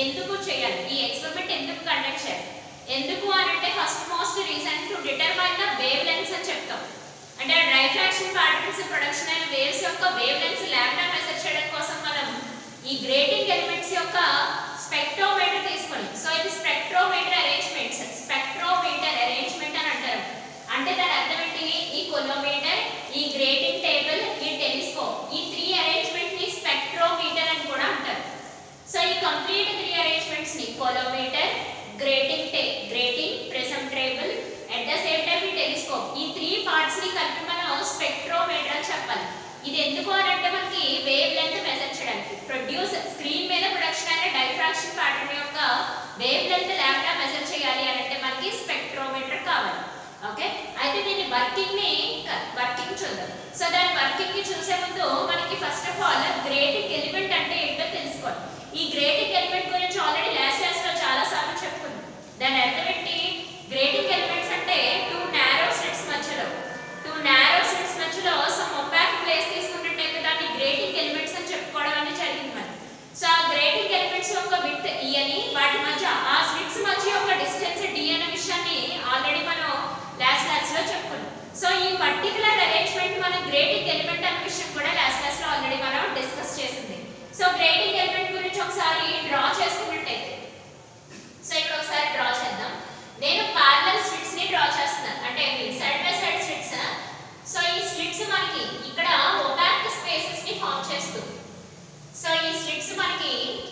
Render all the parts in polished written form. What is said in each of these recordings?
ఎందుకు చేయాలి, ఈ ఎక్స్పెరిమెంట్ ఎందుకు కండక్ట్ చేయాలి, ఎందుకు అని అంటే first most reason to determine the wave length అని చెప్తాం. అంటే డైఫ్రాక్షన్ పార్టికల్స్ ప్రొడక్షన్ అయిన వేవ్స్ యొక్క వేవ్ లెంగ్త్ లాంబ్డా మెజర్ చేయడం కోసం మనం ఈ గ్రేటింగ్ ఎలిమెంట్స్ యొక్క స్పెక్ట్రోమీటర్ తీసుకొని, సో ఇది స్పెక్ట్రోమీటర్ అరేంజ్మెంట్స్, స్పెక్ట్రోమీటర్ అరేంజ్మెంట్ అని అంటారు. అంటే దాని అర్థం ఏంటి, ఈ కొలోమీటర్, ఈ గ్రేటింగ్ టేబుల్, ఈ టెలిస్కోప్, ఈ 3 అరేంజ్మెంట్ ని స్పెక్ట్రోమీటర్ అని కూడా అంటారు. సో ఈ కంప్లీట్ 3 అరేంజ్మెంట్స్ ని collimator, grating prism table, at the same time ఈ టెలిస్కోప్, ఈ 3 పార్ట్స్ ని కలిపి మనం స్పెక్ట్రోమీటర్ అని చెప్పాలి. ఇది ఎందుకు అని అంటే మనకి వేవ్ లెంగ్త్ మెజర్ చేయడానికి, ప్రొడ్యూస్ స్క్రీన్ మీద ప్రొడక్షన్ అయిన డైఫ్రాక్షన్ ప్యాటర్న్ యొక్క వేవ్ లెంగ్త్ లాంబ్డా మెజర్ చేయాలి అని అంటే మనకి స్పెక్ట్రోమీటర్ కావాలి. ఓకే, అయితే దీని వర్కింగ్ చూద్దాం. సో దాని వర్కింగ్ ని చూసే ముందు మనకి first of all grating element అంటే ఏంటో తెలుసుకోవాలి. ఈ గ్రేటింగ్ ఎలిమెంట్ గురించి ఆల్రెడీ లాస్ట్ క్లాస్ లో చాలా సార్లు చెప్పుకున్నాం. దాని అర్థం ఏంటి, గ్రేటింగ్ ఎలిమెంట్స్ అంటే 2 నారో స్లిట్స్ మధ్యలో సమ్ ఒపాక్ ప్లేస్ తీసుకున్నట్టయితే దాన్ని గ్రేటింగ్ ఎలిమెంట్స్ అని చెప్పుకోవడం అనేది జరిగింది మరి. సో ఆ గ్రేటింగ్ ఎలిమెంట్స్ యొక్క విడ్త్ E అని, వాటి మధ్య ఆ స్లిట్స్ మధ్య యొక్క డిస్టెన్స్ D అనే విషయాన్ని ఆల్రెడీ మనం లాస్ట్ క్లాస్ లో చెప్పుకున్నాం. సో ఈ పర్టికులర్ అరేంజ్మెంట్ మన గ్రేటింగ్ ఎలిమెంట్ అనే విషయం కూడా లాస్ట్ క్లాస్ లో ఆల్రెడీ మనం డిస్కస్ చేసింది. సో గ్రేటింగ్ ఎలిమెంట్ గురించి ఒకసారి డ్రా చేసుకున్నట్టయితే, సో ఇక్కడ ఒకసారి డ్రా చేద్దాం. నేను పారలల్ స్లిట్స్ ని డ్రా చేస్తున్నాను, అంటే side by side slits. So ఈ స్లిట్స్ మనకి ఇక్కడ ఒపాక్ స్పేసెస్ ని ఫామ్ చేస్తూ, సో ఈ స్లిట్స్ మనకి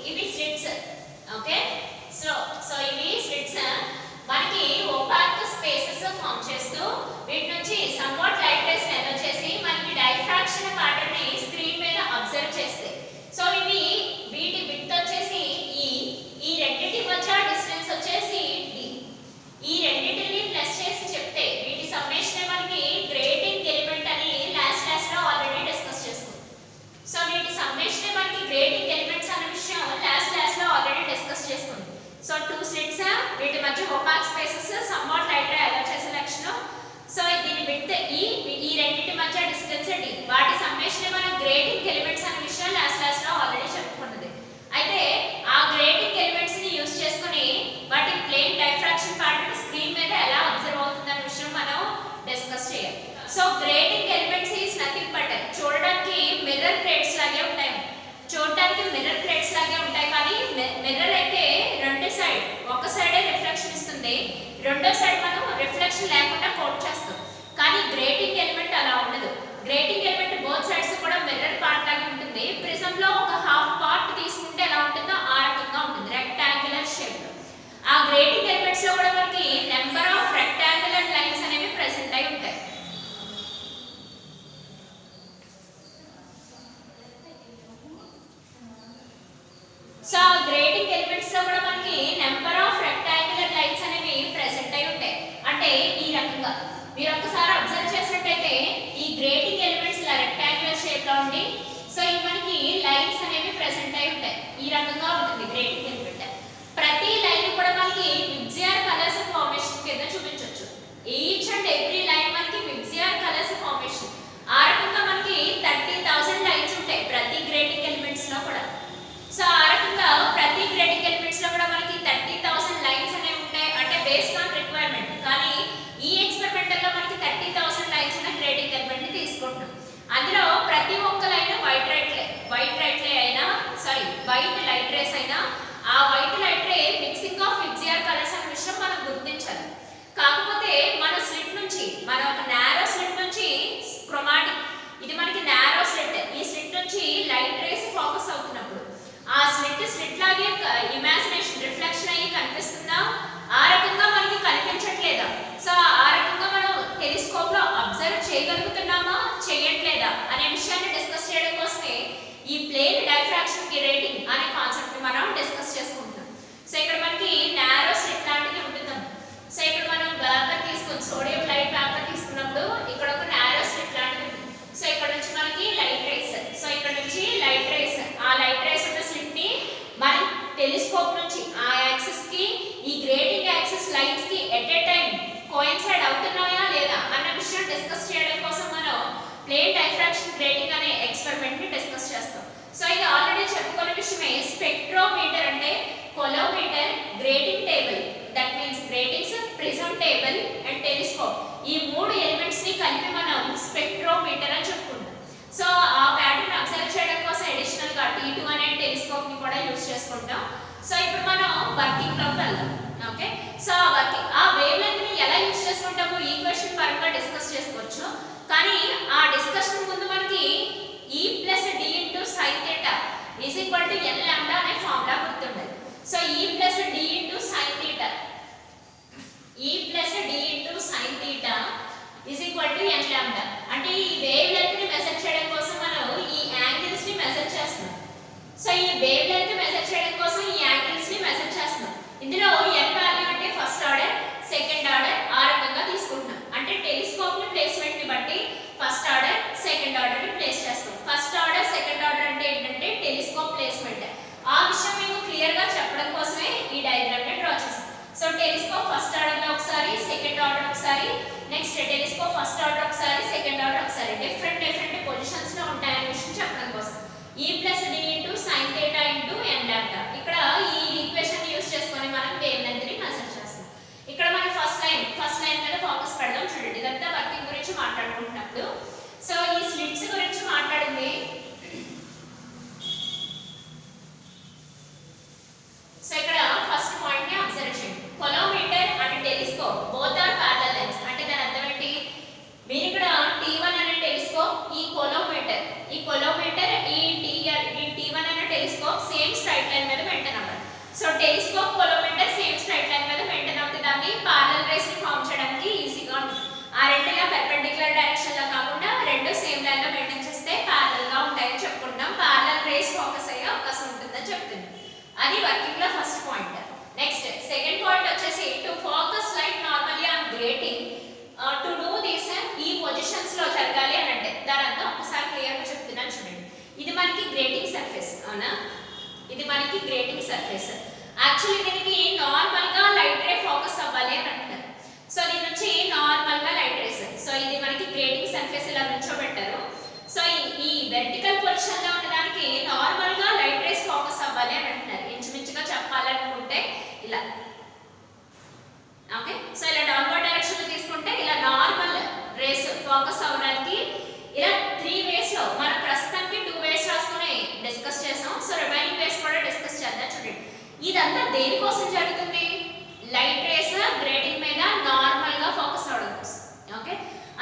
ఇవి స్లిట్స్. ఓకే, సో ఇవి స్లిట్స్ మనకి ఒపాక్ స్పేసెస్ ఫామ్ చేస్తూ వీటి నుంచి సమ్వాట్ లైట్ రేస్ ఎమిట్ చేసి మనకి డైఫ్రాక్షన్ ప్యాటర్న్ ని స్క్రీన్ మీద అబ్జర్వ్ చేస్తాయి. సో ఇవి వీటి విడ్త్ వచ్చేసి ఈ రెండింటి మధ్య డిస్టెన్స్ వచ్చేసి D. ఈ రెండింటిని ప్లస్ చేసి చెప్తే వీటి సమ్మేషన్ మనకి గ్రేటింగ్ ఎలిమెంట్ అని లాస్ట్ క్లాస్ లో ఆల్రెడీ డిస్కస్ చేసుకున్నాం. సో వీటి సమ్మేషన్ మనకి గ్రేటింగ్ ఎలిమెంట్స్ అనే విషయం లాస్ట్ క్లాస్ లో ఆల్రెడీ డిస్కస్ చేసుకున్నాం. సో 2 స్లిట్స్, వీటి మధ్య opaque spaces, somewhat light ray alert చేసే లక్షణం. సో దీని విడ్త్ ఈ రెండింటి మధ్య డిస్టెన్స్ D, వాటి సమ్మేషన్ మనం గ్రేటింగ్ ఎలిమెంట్స్ అనే విషయం లాస్ట్ క్లాస్ లో ఆల్రెడీ చెప్పుకున్నది. అయితే ఆ గ్రేటింగ్ ఎలిమెంట్స్ ని యూస్ చేసుకొని వాటి ప్లేన్ డైఫ్రాక్షన్ ప్యాటర్న్ స్క్రీన్ మీద ఎలా అబ్జర్వ్ అవుతుందనే విషయం మనం డిస్కస్ చేయాలి. So grating elements is nothing but, చూడడానికి మిర్రర్ ప్లేట్స్ లాగే ఉంటాయి, కానీ మిర్రర్ అయితే ఒక సైడే రిఫ్లెక్షన్ ఇస్తుంది, రెండో సైడ్ మనం రిఫ్లెక్షన్ లేకుండా కోట్ చేస్తాం. కానీ గ్రేటింగ్ ఎలిమెంట్ అలా ఉండదు. గ్రేటింగ్ ఎలిమెంట్ బోత్ సైడ్స్ కూడా మిర్రర్ పార్ట్ లాగే ఉంటుంది. ప్రిజం లో ఒక హాఫ్ పార్ట్ తీసుకుంటే ఎలా ఉంటుందో ఆ రకంగా ఉంటుంది, రెక్టాంగులర్ షేప్ లో. ఆ గ్రేటింగ్ ఎలిమెంట్స్ లో కూడా మనకి నెంబర్ ఆఫ్ రెక్టాంగులర్ లైన్స్ అనేవి ప్రెసెంట్ అయి ఉంటాయి. సో గ్రేటింగ్ ఎలిమెంట్స్ లో కూడా మనకి నెంబర్ ఆఫ్ రెక్టాంగులర్ లైన్స్ అనేవి ప్రెసెంట్ అయి ఉంటాయి. అంటే ఈ రకంగా మీరు ఒక్కసారి అబ్జర్వ్ చేసినట్టయితే ఈ గ్రేటింగ్ ఎలిమెంట్స్ ఇలా రెక్టాంగులర్ షేప్ లో ఉండి, సో ఇవి మనకి లైన్స్ అనేవి ప్రెసెంట్ అయి ఉంటాయి. ఈ రకంగా ఉంటుంది గ్రేటింగ్ ఎలిమెంట్. ప్రతి లైన్ కూడా మనకి మిక్సియర్ కలర్స్ ఫార్మేషన్ కింద చూపించవచ్చు. ఈచ్ అండ్ ఎవ్రీ లైన్ మనకి మిక్సియర్ కలర్స్ ఫార్మేషన్. ఆ రకంగా మనకి 30,000 లైన్స్ ఉంటాయి ప్రతి గ్రేటింగ్ ఎలిమెంట్స్ లో కూడా. సో ఆ రకంగా ప్రతి గ్రేటింగ్ ఎలిమెంట్స్ లో కూడా మనకి 30,000 లైన్స్ అనేవి ఉంటాయి, అంటే బేస్డ్ ఆన్ రిక్వైర్మెంట్. కానీ ఈ ఎక్స్పెరిమెంటల్ లో మనకి 30,000 లైన్స్ ఉన్న గ్రేటింగ్ ఎలిమెంట్ ని తీసుకుంటున్నాం. అందులో ప్రతి ఒక్క లైన్ వైట్ లైట్ రేస్ అయినా ఆ white light ray mixing of mixture colours అనే విషయం మనం గుర్తించాలి. కాకపోతే మన స్లిట్ నుంచి, మన ఒక నారో స్లిట్ నుంచి క్రోమాటిక్, ఇది మనకి నారో స్లిట్, ఈ స్లిట్ నుంచి లైట్ రేస్ ఫోకస్ అవుతున్నప్పుడు ఆ స్లిట్ లాగే ఇమాజినేషన్ రిఫ్లెక్షన్ అయ్యి కనిపిస్తుందా, ఆ రకంగా మనకి కనిపించట్లేదా, సో ఆ రకంగా మనం టెలిస్కోప్ లో అబ్జర్వ్ చేయగలుగుతున్నామా చేయట్లేదా అనే విషయాన్ని డిస్కస్ చేయడం కోసమే ఈ ప్లేన్ డైఫ్రాక్షన్ గ్రేటింగ్ అనే కాన్సెప్ట్ మనం డిస్కస్ చేసుకుంటున్నాం. సో ఇక్కడ మనకి నారో స్లిట్ లాంటిది ఉంటుందాం. సో ఇక్కడ మనం పేపర్ తీసుకుని సోడియం లైట్ పేపర్ తీసుకున్నప్పుడు ఇక్కడ ఒక నారో స్లిట్ లాంటిది ఉంటుంది. సో ఇక్కడ నుంచి మనకి లైట్ రేస్, సో ఇక్కడ నుంచి లైట్ రేస్, ఆ లైట్ రేస్ ఉన్న స్లిట్ ని మనం టెలిస్కోప్ నుంచి ఆ యాక్సిస్ కి ఈ గ్రేటింగ్ యాక్సిస్ లైన్స్ కి ఎట్ ఏ టైం కోయిన్సైడ్ అవుతున్నాయా లేదా అన్న విషయం డిస్కస్ చేయడం కోసం మనం ప్లేన్ డైఫ్రాక్షన్ గ్రేటింగ్ అనే ఎక్స్పెరిమెంట్ ని డిస్కస్ చేస్తాం. సో ఇది ఆల్రెడీ చెప్పుకున్న విషయమే. స్పెక్ట్రోమీటర్ అంటే collimator, grating table, that means gratings, prism table and telescope, ఈ మూడు ఎలిమెంట్స్ ని కలిపి మనం స్పెక్ట్రోమీటర్ అని చెప్పుకుంటాం. సో ఆ ప్యాటర్న్ అబ్జర్వ్ చేయడం కోసం అడిషనల్ గా T2 అనే టెలిస్కోప్ ని కూడా యూస్ చేసుకుంటాం. సో ఇప్పుడు మనం వర్కింగ్ లోకి వెళ్దాం. ఓకే, సో ఆ వేవ్ లెంత్ ని ఎలా యూస్ చేసుకుంటాము ఈక్వేషన్ పరంగా డిస్కస్ చేసుకోవచ్చు. కానీ ఆ డిస్కషన్ ముందు మనకి E + D * sin θ = n λ అనే ఫార్ములా గుర్తుండాలి. So E + D * sin θ, E + D * sin θ = n λ. అంటే ఈ వేవ్ లెంత్ ని మెజర్ చేయడం కోసం మనం ఈ యాంగిల్స్ ని మెజర్ చేస్తున్నాం. సో ఈ వేవ్ లెంత్ మెజర్ చేయడం కోసం ఈ యాంగిల్స్ ని మెజర్ చేస్తున్నాం. ఇందులో n వాల్యూ అంటే ఫస్ట్ ఆర్డర్, సెకండ్ ఆర్డర్ ఆ రకంగా తీసుకుంటున్నాం. అంటే టెలిస్కోప్ ని ప్లేస్మెంట్ ని బట్టి ఫస్ట్ ఆర్డర్, సెకండ్ ఆర్డర్ ని ప్లేస్ చేస్తాం. ఫస్ట్ ఆర్డర్, సెకండ్ ఆర్డర్ అంటే ఏంటంటే టెలిస్కోప్ ప్లేస్మెంట్. ఆ విషయం మీకు క్లియర్ గా చెప్పడం కోసమే ఈ డయాగ్రామ్ ని డ్రా చేస్తాం. సో టెలిస్కోప్ ఫస్ట్ ఆర్డర్ లో ఒకసారి, సెకండ్ ఆర్డర్ ఒకసారి, నెక్స్ట్ టెలిస్కోప్ ఫస్ట్ ఆర్డర్ ఒకసారి, సెకండ్ ఆర్డర్ ఒకసారి, డిఫరెంట్ పొజిషన్స్ లో ఉంటాయనే విషయం చెప్పడం కోసం. E + D * sin θ * n λ. ఇక్కడ ఈ ఈక్వేషన్ ని యూస్ చేసుకొని మనం వేవ్ లెంత్ ని మెజర్ చేస్తాం. ఇక్కడ మనం ఫస్ట్ లైన్ మీద ఫోకస్ పెడదాం. చూడండి, ఇదంతా వర్కింగ్ గురించి మాట్లాడుకుంటున్నప్పుడు. సో ఈ స్లిట్స్ గురించి మాట్లాడింది. సో ఇక్కడ ఫస్ట్ పాయింట్ ని అబ్జర్వ్ చేయండి. Collimator and telescope both are parallel lines. అంటే దాని అర్థం ఏంటి? మీరు ఇక్కడ T1 అనే టెలిస్కోప్, ఈ కొలోమీటర్ ఈ T1 అనే టెలిస్కోప్ సేమ్ స్ట్రైట్ లైన్ మీద మెయింటైన్ అవ్వాలి. So telescope, collimator same straight line మీద మెయింటైన్ అవుతుంది. దాన్ని ప్యారలల్ రేస్ ని ఫార్మ్ చేయడానికి ఈజీగా ఉంటుంది. ఆ రెండులా పెర్పెండిక్యులర్ డైరెక్షన్ లో కాకుండా రెండు సేమ్ లైన్ లో మెయింటైన్ చేస్తే ప్యారలల్ గా ఉంటాయని చెప్పుకుంటాం. ప్యారలల్ రేస్ ఫోకస్ అయ్యే అవకాశం ఉంటుందని చెప్తుంది. అది వర్కింగ్ లో first point. Next second point వచ్చేసి to focus light normally on grating to do this ఈ పొజిషన్స్ లో జరగాలి అని అంటే దాని అర్థం ఒకసారి క్లియర్ గా చెప్తున్నాను చూడండి. ఇది మనకి గ్రేటింగ్ సర్ఫేస్ అవునా? ఇది మనకి గ్రేటింగ్ సర్ఫేస్. యాక్చువల్లీ దీనికి నార్మల్ గా లైట్ రే ఫోకస్ అవ్వాలి అని అంటారు. సో దీని నుంచి నార్మల్ గా లైట్ రేస్. సో ఇది మనకి గ్రేటింగ్ సర్ఫేస్ ఇలా నుంచోబెట్టారు. సో ఈ వెర్టికల్ పొజిషన్ లో ఉండడానికి నార్మల్ గా లైట్ రేస్ ఫోకస్ అవ్వాలి అని అంటున్నారు. ఇంచుమించుగా చెప్పాలనుకుంటే ఇలా. ఓకే, సో ఇలా డౌన్వర్డ్ డైరెక్షన్ లో తీసుకుంటే ఇలా నార్మల్ రేస్ ఫోకస్ అవ్వడానికి ఇలా 3 వేస్ లో మనం ప్రస్తుతానికి 2 వేస్ రాసుకుని డిస్కస్ చేసాం. సో రిమైనింగ్ వేస్ కూడా డిస్కస్ చేద్దాం. చూడండి, ఇదంతా దేనికోసం జరుగుతుంది? లైట్ రేస్ గ్రేటింగ్ మీద నార్మల్ గా ఫోకస్ అవడం కోసం. ఓకే,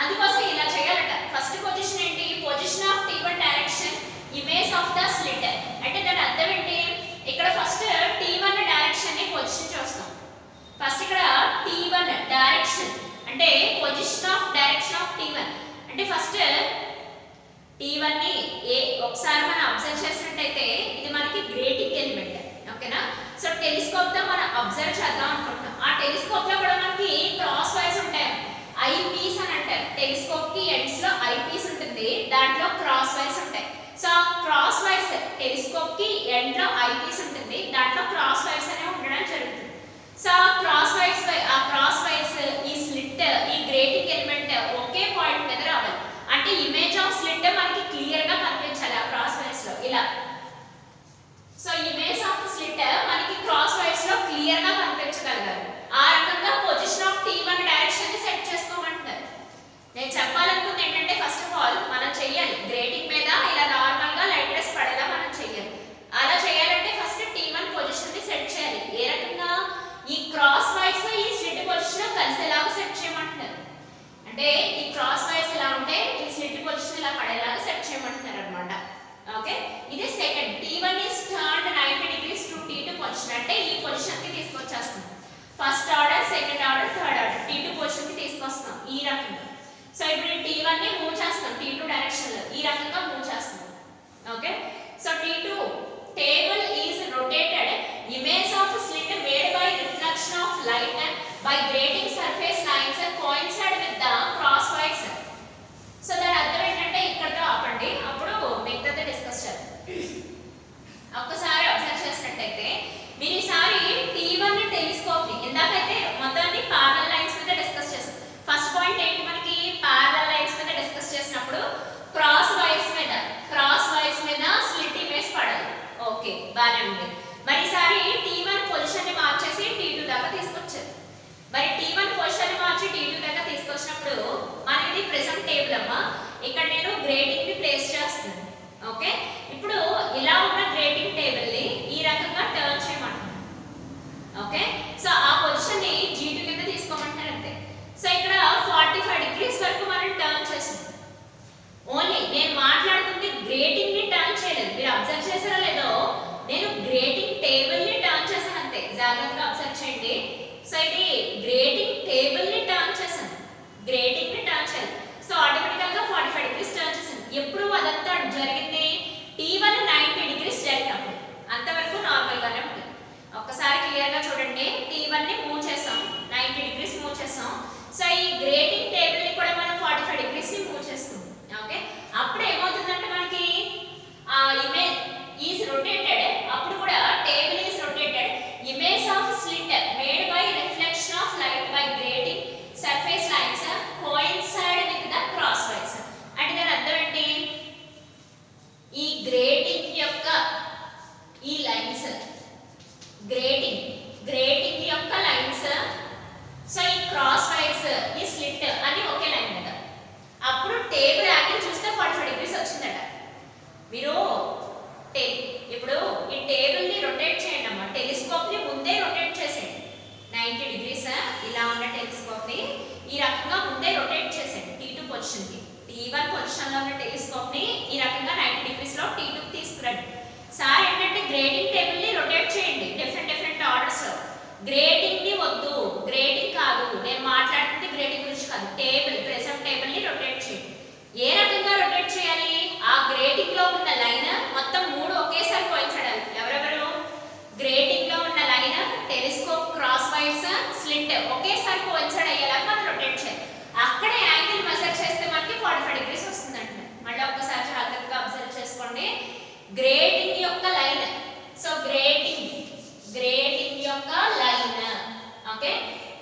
అందుకోసం ఇలా చేయాలట. ఫస్ట్ పొజిషన్ ఏంటి? Position of T1 direction, image of the slit. అంటే దాని అర్థం ఏంటి? ఇక్కడ ఫస్ట్ T1 డైరెక్షన్ ని పొజిషన్ చూస్తాం. ఫస్ట్ ఇక్కడ T1 డైరెక్షన్ అంటే position of direction of T1 అంటే ఫస్ట్ T1 ని ఒకసారి మనం అబ్జర్వ్ చేసినట్టయితే ఇది మనకి గ్రేటింగ్ ఎలిమెంట్. ఓకేనా? సో టెలిస్కోప్ తో మనం అబ్జర్వ్ చేద్దాం అనుకుంటున్నాం. ఆ టెలిస్కోప్ లో కూడా మనకి క్రాస్ వైస్ ఉంటాయి, ఐ పీస్ అని అంటారు. టెలిస్కోప్ కి ఎండ్స్ లో ఐ పీస్ ఉంటుంది, దాంట్లో క్రాస్ వైస్ ఉంటాయి. సో క్రాస్ వైస్ టెలిస్కోప్ కి ఎండ్ లో ఐ పీస్ ఉంటుంది, దాంట్లో క్రాస్ వైస్ అనే ఉండడం జరుగుతుంది. సో క్రాస్ వైస్ ఈ స్లిట్, ఈ గ్రేటింగ్ ఎలిమెంట్ ఒకే పాయింట్ మీద రావాలి. అంటే ఇమేజ్ ఆఫ్ స్లిట్ మనకి క్లియర్ గా కనిపించాలి ఆ క్రాస్ వైస్ లో ఇలా. సో ఇమేజ్ ఆఫ్ స్లిట్ మనకి క్రాస్ వైస్ లో క్లియర్ గా కనిపించగలగాలి. ఆ రకంగా పొజిషన్ ఆఫ్ T1 డైరెక్షన్ ని సెట్ చేసుకోమంటున్నారు. నేను చెప్పాలనుకుంది ఏంటంటే ఫస్ట్ ఆఫ్ ఆల్ మనం చెయ్యాలి గ్రేటింగ్ మీద ఇలా నార్మల్ గా లైట్ రేస్ పడేలా మనం చెయ్యాలి. అలా చేయాలంటే ఫస్ట్ T1 పొజిషన్ ని సెట్ చేయాలి. ఏ రకంగా? ఈ క్రాస్ వైస్ ఈ స్లిట్ పొజిషన్ కలిసేలాగా సెట్ చేయమంటున్నారు. అంటే ఈ క్రాస్ వైస్ ఇలా ఉంటే ఈ స్లిట్ పొజిషన్ ఇలా పడేలాగా సెట్ చేయమంటున్నారు అన్నమాట. ఓకే, ఇది second. T1 is turned 90 degrees to T2 position. అంటే ఈ పొజిషన్ కి తీసుకొచ్చేస్తున్నాం. First order, second order, third order T2 position కి తీసుకొస్తున్నాం ఈ రకంగా. సో ఇప్పుడు ఈ T1 ని మూవ్ చేస్తాం T2 డైరెక్షన్ లో ఈ రకంగా మూవ్ చేస్తాం. Okay, so T2 table is rotated, image of slit made by reflection of light by grating surface lines coincide with the crosswise. So దాని అర్థం ఏంటంటే ఇక్కడతో ఆపండి, అప్పుడు మిగతాది డిస్కస్ చేద్దాం. ఒక్కసారి అబ్జర్వ్ చేసినట్టయితే మీరు ఈసారి T1 టెలిస్కోప్ ని ఇందాకైతే మొత్తాన్ని ప్యారలల్ లైన్స్ మీద డిస్కస్ చేస్తాం. ఫస్ట్ పాయింట్ ఏంటి? మనకి ప్యారలల్ లైన్స్ మీద డిస్కస్ చేసినప్పుడు ఈసారి T1 పొజిషన్ ని మార్చేసి T2 దాకా తీసుకొచ్చారు. మరి T1 పొజిషన్ ని మార్చి T2 దాకా తీసుకొచ్చినప్పుడు మనకి ప్రిజం టేబుల్ అమ్మా ఇక్కడ నేను గ్రేడింగ్ ని ప్లేస్ చేస్తున్నాను. ఓకే, ఇప్పుడు ఇలా ఉన్న గ్రేడింగ్ టేబుల్ ని ఈ రకంగా టర్న్ చేయమంటాను. ఓకే, సో ఆ పొజిషన్ ని G2 కింద తీసుకోమంటారు అంతే. సో ఇక్కడ 45 డిగ్రీస్ వరకు మనం టర్న్ చేస్తాం. ఓన్లీ నేను మాట్లాడుతుంది గ్రేడింగ్ ని టర్న్ చేయలేదు. మీరు అబ్జర్వ్ చేశారో లేదో, నేను గ్రేడింగ్ టేబుల్ ని టర్న్ చేశాను అంతే. జాగ్రత్తగా అబ్జర్వ్ చేయండి. సో ఇది గ్రేడింగ్ టేబుల్ ని టర్న్ చేశాను, గ్రేడింగ్ ని టర్న్ చేయాలి. సో ఆటోమేటికల్ గా 45 డిగ్రీస్ టర్న్ చేశాను. ఎప్పుడు అదంతా జరిగింది T1 90 డిగ్రీస్ జరిగినప్పుడు, అంతవరకు నార్మల్ గానే ఉంటుంది. ఒక్కసారి క్లియర్ గా చూడండి, T1 ని మూవ్ చేసాం, 90 డిగ్రీస్ మూవ్ చేసాం. సో ఈ గ్రేడింగ్ టేబుల్ ని కూడా మనం 45 డిగ్రీస్ ని మూవ్ చేస్తాం. ఓకే, అప్పుడు ఏమవుతుందంటే మనకి ఇమేజ్ ఈజ్ రొటేటెడ్. అప్పుడు కూడా table is rotated. Image of slit made by reflection of light by grating surface lines coincide with the cross wires. అంటే దాని అర్థం ఏంటి, ఈ గ్రేడింగ్ యొక్క ఈ లైన్స్, గ్రేడింగ్ యొక్క లైన్స్, సో ఈ క్రాస్ వైస్, ఈ స్లిట్ అని ఒకే లైన్ మీద. అప్పుడు టేబుల్ యాంగిల్ చూస్తే 45 డిగ్రీస్ వచ్చిందట. మీరు ఇప్పుడు ఈ టేబుల్ ని రొటేట్ చేయండి అమ్మా, టెలిస్కోప్ ని ముందే రొటేట్ చేసేయండి 90 డిగ్రీస్. ఇలా ఉన్న టెలిస్కోప్ ని ఈ రకంగా ముందే రొటేట్ చేసేయండి T2 పొజిషన్ కి. T1 పొజిషన్ లో ఉన్న టెలిస్కోప్ ని ఈ రకంగా 90 డిగ్రీస్ లో T2 కి తీసుకురండి. సార్ ఏంటంటే గ్రేడింగ్ టేబుల్ ని రొటేట్ చేయండి డిఫరెంట్ ఆర్డర్స్ లో. గ్రేడింగ్ ని వద్దు, గ్రేడింగ్ కాదు, నేను మాట్లాడుతుంది గ్రేడింగ్ గురించి కాదు. టేబుల్, ప్రిజం టేబుల్ ని రొటేట్ చేయండి. ఏ రకంగా రొటేట్ చేయాలి, ఆ గ్రేడింగ్ లో ఉన్న లైన్ మొత్తం 3 ఒకేసారి కోయిన్సైడ్. ఎవరెవరు, గ్రేడింగ్ లో ఉన్న line, telescope, cross wires, slit ఒకేసారి కోయిన్సైడ్ అయ్యేలా మనం రొటేట్ చేయాలి. అక్కడే యాంగిల్ మెజర్ చేస్తే మనకి 45 డిగ్రీస్ వస్తుందంట. మళ్ళీ ఒక్కసారి జాగ్రత్తగా అబ్జర్వ్ చేసుకోండి. గ్రేడింగ్ యొక్క లైన్, సో గ్రేడింగ్ యొక్క లైన్, ఓకే,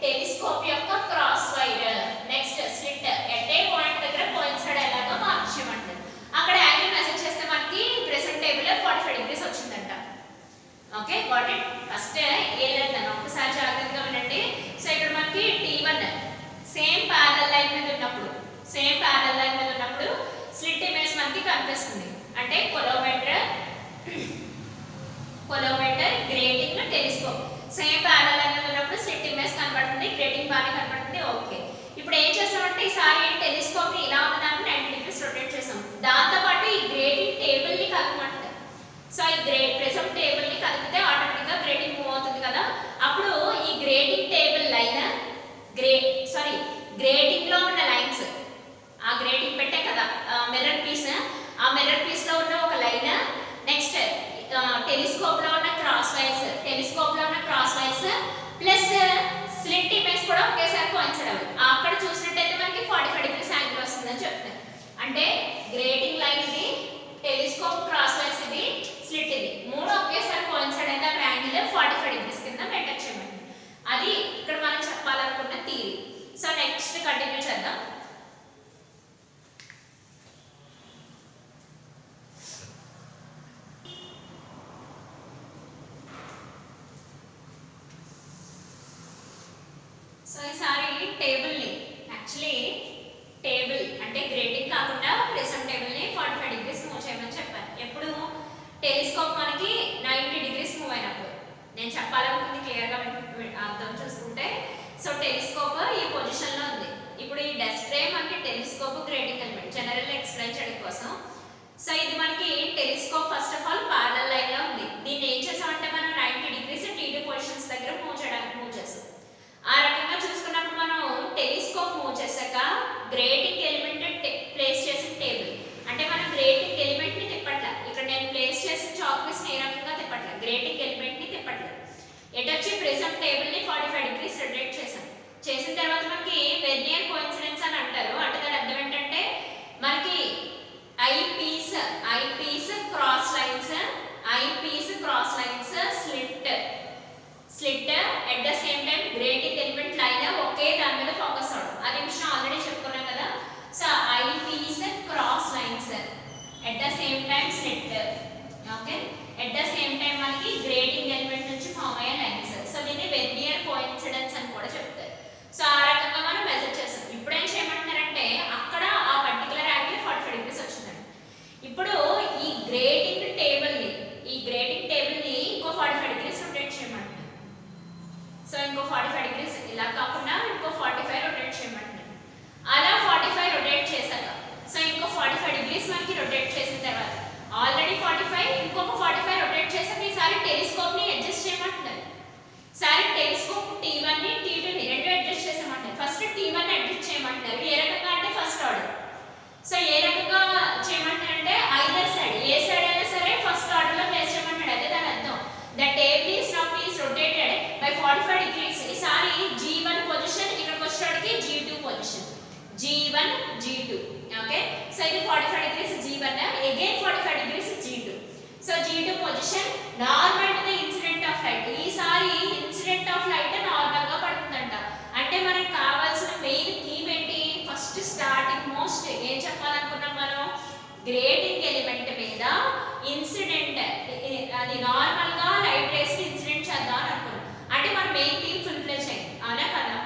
టెలిస్కోప్ యొక్క cross wire, next slit at a point దగ్గర కోయిన్సైడ్ అయ్యేలాగా మార్చేయమంటారు. అక్కడ యాంగిల్ మెజర్ చేస్తే మనకి ప్రెజెంట్ టేబుల్ 45 డిగ్రీస్ వచ్చిందంట. Okay, got it. ఫస్ట్ ఏదైనా ఒక్కసారి జాగ్రత్తగా వినండి. సో ఇక్కడ మనకి T1 సేమ్ ప్యారలల్ లైన్ మీద ఉన్నప్పుడు, స్లిట్ ఇమేజ్ మనకి కనిపిస్తుంది. అంటే collimator, grating, telescope same parallel line మీద ఉన్నప్పుడు స్లిట్ ఇమేజ్ కనబడుతుంది, గ్రేడింగ్ బాగా కనబడుతుంది. ఓకే, ఇప్పుడు ఏం చేసామంటే ఈసారి టెలిస్కోప్ ని ఇలా ఉన్నదాన్ని 90 డిగ్రీస్ రొటేట్ చేసాం. దాంతో పాటు ఈ గ్రేడింగ్ టేబుల్ ని కలపమంటారు. సో ఈ ప్రిజం టేబుల్ ని కలిపితే ఆటోమేటిక్ గా గ్రేడింగ్ మూవ్ అవుతుంది కదా. అప్పుడు ఈ గ్రేడింగ్ టేబుల్ లైన్, గ్రేడింగ్ లో ఉన్న లైన్స్, ఆ గ్రేడింగ్ పెట్టే కదా మిర్రర్ పీస్, ఆ మిర్రర్ పీస్ లో ఉన్న ఒక లైన్, నెక్స్ట్ టెలిస్కోప్ లో ఉన్న cross wires plus slit image కూడా ఒకేసారి కోయిన్సైడ్ అవ్వాలి. అక్కడ చూసినట్టయితే మనకి 45 డిగ్రీస్ యాంగిల్ వస్తుందని చెప్తాను. అంటే గ్రేడింగ్ లైన్ ఇది, టెలిస్కోప్, క్రాస్ వైస్ ఇది, స్లిట్ ఇది, 3 ఒకేసారి కోయిన్సైడ్ అయితే అక్కడ యాంగిల్ 45 డిగ్రీస్ కింద మెయింటైన్ చేయమండి. అది ఇక్కడ మనం చెప్పాలనుకున్న థియరీ. సో నెక్స్ట్ కంటిన్యూ చేద్దాం. సో ఈసారి టేబుల్ ని, యాక్చువల్లీ టేబుల్ అంటే గ్రేడింగ్ కాకుండా ప్రిజం టేబుల్ ని 45 డిగ్రీస్ మూవ్ చేయమని చెప్పాను. ఎప్పుడు టెలిస్కోప్ మనకి 90 డిగ్రీస్ మూవ్ అయినప్పుడు. నేను చెప్పాలనుకుంది క్లియర్ గా అర్థం చేసుకుంటే, సో టెలిస్కోప్ ఈ పొజిషన్ లో ఉంది. ఇప్పుడు ఈ డిస్ప్లే మనకి telescope grading element general explain చేయడం కోసం. సో ఇది మనకి telescope first of all parallel line లో ఉంది. దీన్ని ఏం చేసామంటే మనం 90 డిగ్రీస్ T2 పొజిషన్స్ దగ్గర మూవ్ చేసాం. ఆ రకంగా చూసుకున్నప్పుడు మనం టెలిస్కోప్ మూవ్ చేశాక గ్రేడింగ్ ఎలిమెంట్ ప్లేస్ చేసిన టేబుల్, అంటే మనం గ్రేడింగ్ ఎలిమెంట్ ని తిప్పట్ల. ఇక్కడ నేను ప్లేస్ చేసిన చాక్ పీస్ ని ఏ రకంగా తిప్పట్ల, గ్రేడింగ్ ఎలిమెంట్ ని తిప్పట్ల. ఎటొచ్చి ప్రిజం టేబుల్ ని 45 డిగ్రీస్ రొటేట్ చేసాం. చేసిన తర్వాత మనకి వెర్నియర్ కోఇన్సిడెన్స్ అని అంటారు. అంటే దాని అర్థం ఏంటంటే మనకి eye piece cross lines, slit at the same time grating element line ఒకే దాని మీద ఫోకస్ అవడం. అది విషయం ఆల్రెడీ చెప్పుకున్నాం కదా. So eye piece cross lines at the same time slit, okay, at the same time మనకి గ్రేడింగ్ ఎలిమెంట్ నుంచి degrees మనకి రొటేట్ చేసిన తర్వాత ఆల్రెడీ 45 ఇంకొక 45 రొటేట్ చేసాక ఈసారి టెలిస్కోప్ ని అడ్జస్ట్ చేయమంటున్నారు. సారీ టెలిస్కోప్ T1 ని T2 ని రెండు అడ్జస్ట్ చేసామంటారు. ఫస్ట్ T1 ని అడ్జస్ట్ చేయమంటారు. ఏ రకంగా అంటే ఫస్ట్ ఆర్డర్. సో ఏ రకంగా చేయమంటారు అంటే ఐదర్ సైడ్ ఏ సైడ్ అయినా సరే ఫస్ట్ ఆర్డర్ లో ప్లేస్ చేయమంటాడు. అదే దాని అర్థం. The table is now rotated by 45 degrees. ఈసారి G1 పొజిషన్ ఇక్కడికి వచ్చేటికి G2 position. G1 G2 okay. So ఇది 45 degrees G1 again 45 degrees G2. So G2 position normal to the incident of light. ఈసారి incident of light normal గా పడుతుందంట. అంటే మనకి కావాల్సిన main theme ఏంటి? ఫస్ట్ స్టార్టింగ్ మోస్ట్ ఏం చెప్పాలనుకున్నాం మనం? గ్రేటింగ్ ఎలిమెంట్ మీద ఇన్సిడెంట్ అది నార్మల్ గా లైట్ రేస్ ఇన్సిడెంట్ చేద్దాం అని అనుకున్నాం. అంటే మన మెయిన్ థీమ్ ఫుల్ ప్లేస్ అయింది. అవునా కదా?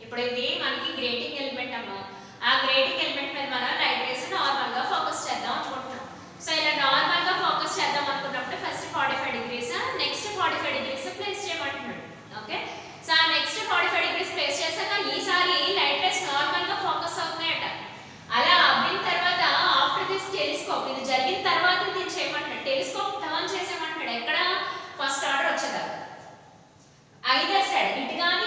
ఇప్పుడు ఇది మనకి గ్రేటింగ్ ఎలిమెంట్ అమ్మా. ఆ గ్రేటింగ్ ఎలిమెంట్ మీద మనం లైట్ రేస్ నార్మల్ గా ఫోకస్ చేద్దాం అనుకుంటున్నాం. సో ఇలా నార్మల్ గా ఫోకస్ చేద్దాం అనుకున్నప్పుడు first 45 degrees next 45 degrees place చేయమంటున్నాడు. ఓకే. సో ఆ నెక్స్ట్ 45 degrees ప్లేస్ చేశాక ఈసారి లైట్ రేస్ నార్మల్ గా ఫోకస్ అవుతున్నాయట. అలా అవ్విన తర్వాత ఆఫ్టర్ దిస్ టెలిస్కోప్ ఇది జరిగిన తర్వాత దీన్ని చేయమంటున్నాడు. టెలిస్కోప్ టర్న్ చేసేమంటున్నాడు. ఎక్కడ? ఫస్ట్ ఆర్డర్ వచ్చేదా ఐదర్ సైడ్ ఇటు కానీ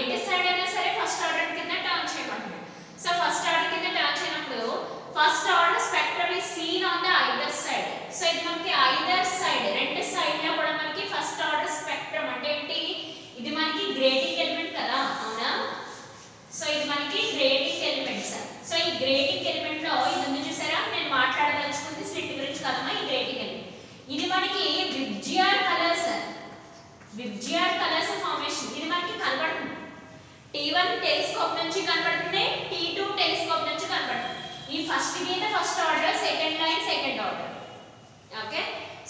ఎటు సైడ్ అయినా సరే ఫస్ట్ ఆర్డర్ కింద టర్న్ చేయమంటున్నాడు. సో ఫస్ట్ ఆర్డర్ కింద టర్న్ చేయనప్పుడు first order spectrum is seen on the either side. So ఇది మనకి ఐదర్ సైడ్ రెండు సైడ్ లో కూడా మనకి ఫస్ట్ ఆర్డర్ స్పెక్ట్రమ్ అంటే ఏంటి? ఇది మనకి గ్రేటింగ్ ఎలిమెంట్ కదా, అవునా? సో ఇది మనకి గ్రేటింగ్ ఎలిమెంట్స్. సో ఈ గ్రేటింగ్ ఎలిమెంట్ లో ఇది ఉంది చూసారా? నేను మాట్లాడదలుచుకుంది స్లిట్ గురించి కదమ్మా. ఈ గ్రేటింగ్ ఎలిమెంట్ ఇది మనకి విబ్జిఆర్ కలర్స్ ఫార్మేషన్ ఇది మనకి కనబడుతుంది. T1 టెలిస్కోప్ నుంచి కనబడుతుంది, T2 టెలిస్కోప్ నుంచి కనబడుతుంది. ఈ ఫస్ట్ గీత first order, second line second order. Okay.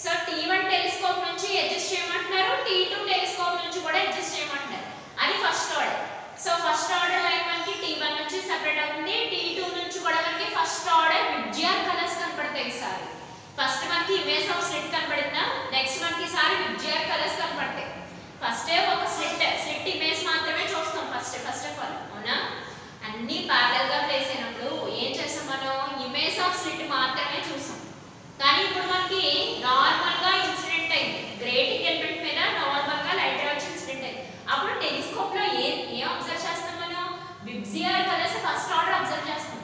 So T1 telescope నుంచి అడ్జస్ట్ చేయమంటున్నారు, T2 టెలిస్కోప్ నుంచి కూడా అడ్జస్ట్ చేయమంటున్నారు. అది first order. So first order line మనకి T1 నుంచి సెపరేట్ అవుతుంది, T2 నుంచి కూడా మనకి ఫస్ట్ ఆర్డర్ విబ్జిఆర్ కలర్స్ కనబడతాయి. ఈసారి ఫస్ట్ మనకి ఇమేజ్ ఆఫ్ స్లిట్ కనబడిందా, నెక్స్ట్ మనకి ఈసారి విబ్జిఆర్ కలర్స్ కనబడతాయి. ఫస్ట్ ఒక స్లిట్ ఇమేజ్ మాత్రమే చూస్తాం ఫస్ట్ ఆఫ్ ఆల్, అవునా? అన్ని ప్యారలల్ గా ప్లేస్ అయినప్పుడు ఏం చేస్తాం మనం? ఇమేజ్ ఆఫ్ స్లిట్ మాత్రమే చూస్తాం. కానీ ఇప్పుడు మనకి నార్మల్ గా ఇన్సిడెంట్ అయింది. గ్రేటింగ్ ఎలిమెంట్ మీద నార్మల్ గా లైట్ రే వచ్చి ఇన్సిడెంట్ అయింది. అప్పుడు టెలిస్కోప్ లో ఏం అబ్జర్వ్ చేస్తాం మనం? VIBGYOR colours first order observe చేస్తాం.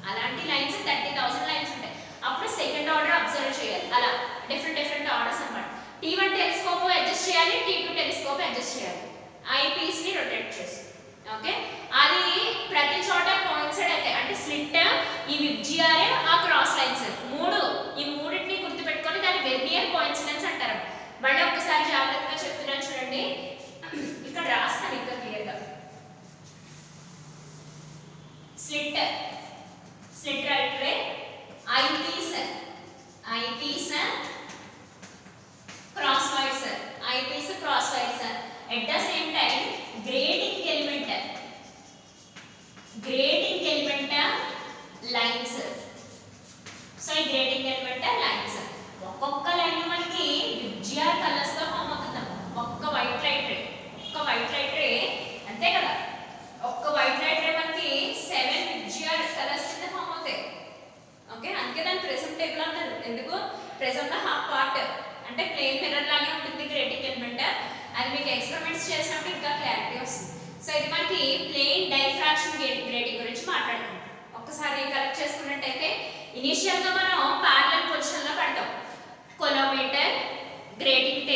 అలాంటి లైన్స్ 30,000 లైన్స్ ఉంటాయి. అప్పుడు సెకండ్ ఆర్డర్ అబ్జర్వ్ చేయాలి. అలా డిఫరెంట్ ఆర్డర్స్ అన్నమాట. T1 టెలిస్కోప్ అడ్జస్ట్ చేయాలి, T2 టెలిస్కోప్ అడ్జస్ట్ చేయాలి. ఐపీస్ ని రొటేట్ చేసి. ఓకే. అది ప్రతి చోట కోయిన్సైడ్ అయితే అంటే స్లిట్ ఈ విబ్జిఆర్ ఆ క్రాస్ లైన్స్ ఈ మూడింటిని గుర్తుపెట్టుకొని దాన్ని వెర్నియర్ కోయిన్సిడెన్స్ అంటారు. మళ్ళీ ఒకసారి జాగ్రత్తగా చెప్తున్నాను చూడండి. ఇక్కడ రాస్తాను ఇంకా క్లియర్ గా. Slit right ray eyepiece cross wires at the same time grading element lines. So ఈ grading element lines ఒక్కొక్క లైన్ మనకి విబ్జిఆర్ కలర్స్ తో ఫామ్ అవుతుంది. ఒక్క వైట్ లైట్ రే అంతే కదా, ఒక్క వైట్ లైట్ రే మనకి 7 విబ్జిఆర్ కలర్స్ కింద ఫామ్ అవుతాయి. ఓకే. అందుకే దాని ప్రిజం టేబుల్ అంటారు. ఎందుకు? ప్రిజం లో హాఫ్ పార్ట్ అంటే ప్లేన్ మిర్రర్ లాగే ఉంటుంది గ్రేటింగ్ ఎలిమెంట్. అది మీకు ఎక్స్పెరిమెంట్స్ చేసినప్పుడు ఇంకా క్లారిటీ వస్తుంది. సో ఇది మనకి ప్లేన్ డైఫ్రాక్షన్ గ్రేటింగ్ గురించి మాట్లాడుకుంటాం. ఒక్కసారి కరెక్ట్ చేసుకున్నట్టయితే ఇనిషియల్ గా మనం ప్యారలల్ పొజిషన్ లో పెడతాం. Collimator grating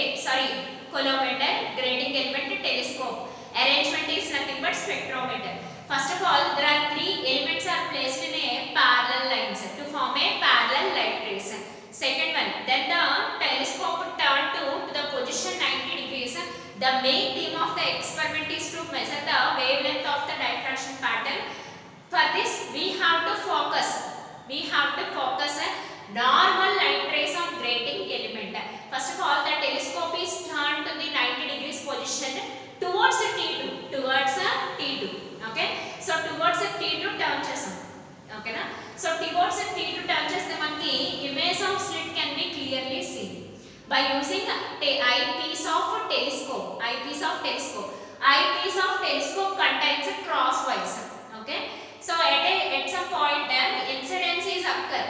element telescope arrangement is nothing but spectrometer. First of all, there are 3 elements are placed in a parallel lines to form a parallel light rays. Second one, then the telescope turned to the position 90 degrees. The main theme of the experiment is to measure the wavelength of the diffraction pattern. For this, we have to focus normal light rays on grating element. First of all, the telescope is turned to the 90 degrees position towards T2. Okay. So towards T2 turn chesam. Okay na? So towards T2 turn cheste manki image of slit can be clearly seen by using eyepiece of telescope. Eyepiece of telescope contains a cross wires. Okay. So at some point incidence is occur.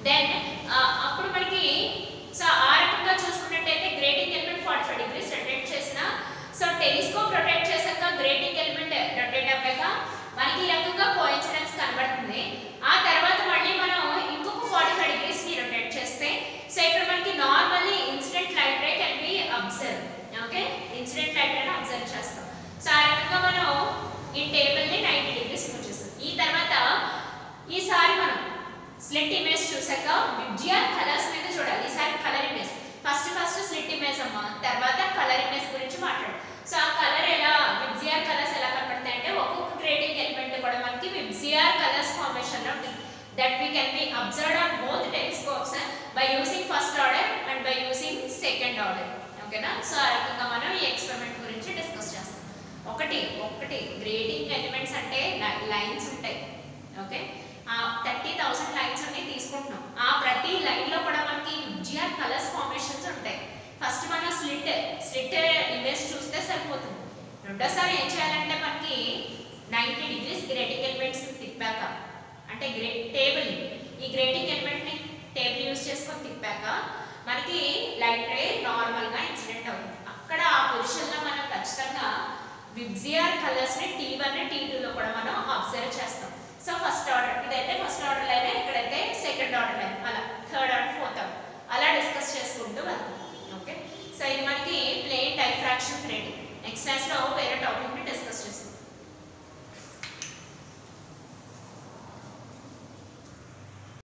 Then అప్పుడు మనకి so ఆ రకంగా చూసుకున్నట్టయితే grating element 45 degrees rotate చేసిన so telescope rotate చేశాక grating element rotate అవ్వాక మనకి ఈ రకంగా కోఇన్సిడెన్స్ కనబడుతుంది. ఆ తర్వాత మళ్ళీ మనం ఇంకొక 45 డిగ్రీస్ ని రొటేట్ చేస్తే సో ఇక్కడ మనకి normally incident light ray can be observe. Okay, incident light రేని అబ్జర్వ్ చేస్తాం. సో ఆ రకంగా మనం ఈ టేబుల్ ని 90 డిగ్రీస్ మూవ్ చేస్తాం. ఈ తర్వాత ఈసారి మనం స్లిట్ ఇమేజ్ చూసాక విబ్జియర్ కలర్స్ మీద చూడాలి. ఈసారి colour image first slit image అమ్మ, తర్వాత కలర్ ఇమేజ్ గురించి మాట్లాడు. సో ఆ కలర్ ఎలా విబ్జియర్ కలర్స్ ఎలా కనబడతాయి అంటే ఒక్కొక్క గ్రేటింగ్ ఎలిమెంట్ కూడా మనకి విబ్జియర్ కలర్స్ ఫార్మేషన్ లో ఉంటుంది. That we can be observed on both telescopes by using first order and by using second order. ఓకేనా, సో ఆ రకంగా మనం ఈ ఎక్స్పెరిమెంట్ గురించి డిస్కస్ చేస్తాం. ఒకటి గ్రేటింగ్ ఎలిమెంట్స్ అంటే లైన్స్ ఉంటాయి. ఓకే, ఆ 30,000 లైన్స్ అన్ని తీసుకుంటున్నాం. ఆ ప్రతి లైన్ లో కూడా మనకి విబ్జియర్ కలర్స్ ఫార్మేషన్స్ ఉంటాయి. ఫస్ట్ మనం స్లిట్ ఇమేజ్ చూస్తే సరిపోతుంది. రెండోసారి ఏం చేయాలంటే మనకి 90 డిగ్రీస్ గ్రేటింగ్ ఎలిమెంట్స్ తిప్పాక అంటే టేబుల్ ఈ గ్రేటింగ్ ఎలిమెంట్ ని టేబుల్ యూజ్ చేసుకొని తిప్పాక మనకి లైట్ రే నార్మల్ గా ఇన్సిడెంట్ అవుతుంది. అక్కడ ఆ పొజిషన్ లో మనం ఖచ్చితంగా విబ్జియర్ కలర్స్ ని T1 T2 లో కూడా మనం అబ్జర్వ్ చేస్తాం. సో ఫస్ట్ ఆర్డర్ ఇదైతే ఫస్ట్ ఆర్డర్ లైన్, ఇక్కడైతే సెకండ్ ఆర్డర్ లైన్, అలా థర్డ్ ఆర్డర్ ఫోర్త్ ఆర్డర్ అలా డిస్కస్ చేసుకుంటూ వెళ్తాం. ఓకే, సో ఇది మనకి plane diffraction grating. Next class లో వేరే టాపిక్